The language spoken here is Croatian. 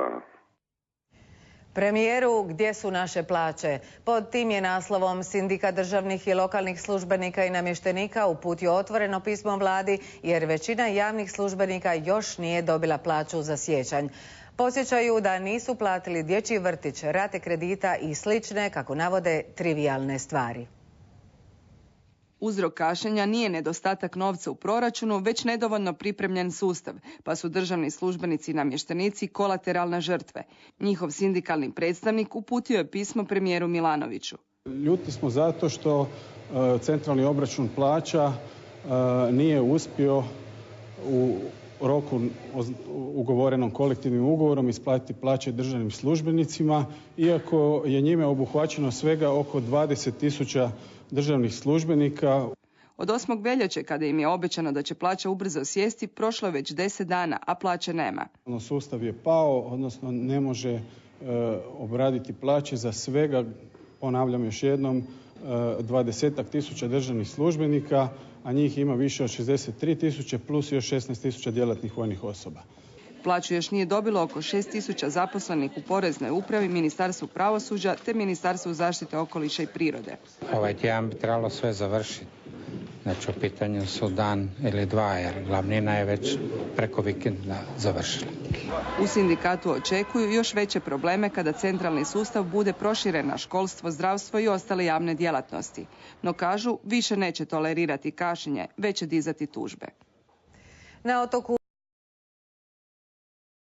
dana. Premijeru, gdje su naše plaće? Pod tim je naslovom Sindikat državnih i lokalnih službenika i namještenika uputio otvoreno pismo vladi jer većina javnih službenika još nije dobila plaću za siječanj. Podsjećaju da nisu platili dječji vrtić, rate kredita i slične, kako navode, trivijalne stvari. Uzrok kašnjenja nije nedostatak novca u proračunu, već nedovoljno pripremljen sustav, pa su državni službenici i namještenici kolateralne žrtve. Njihov sindikalni predstavnik uputio je pismo premijeru Milanoviću. Ljuti smo zato što centralni obračun plaća nije uspio u roku ugovorenom kolektivnim ugovorom isplatiti plaće državnim službenicima, iako je njime obuhvaćeno svega oko 20.000 državnih službenika. Od 8. veljače, kada im je obećano da će plaća ubrzo sjesti, prošlo je već 10 dana, a plaće nema. Sustav je pao, odnosno ne može obraditi plaće za svega, ponavljam još jednom, 20.000 državnih službenika, a njih ima više od 63.000 plus još 16.000 djelatnih vojnih osoba. Plaću još nije dobilo oko 6.000 zaposlenih u Poreznoj upravi, Ministarstvu pravosuđa te Ministarstvu zaštite okoliša i prirode. Ovaj tjedan bi trebalo sve završiti. Znači, u pitanju su dan ili dva, jer glavnina je već preko vikenda završila. U sindikatu očekuju još veće probleme kada centralni sustav bude proširen na školstvo, zdravstvo i ostale javne djelatnosti. No kažu, više neće tolerirati kašnjenje, već će dizati tužbe. Na otoku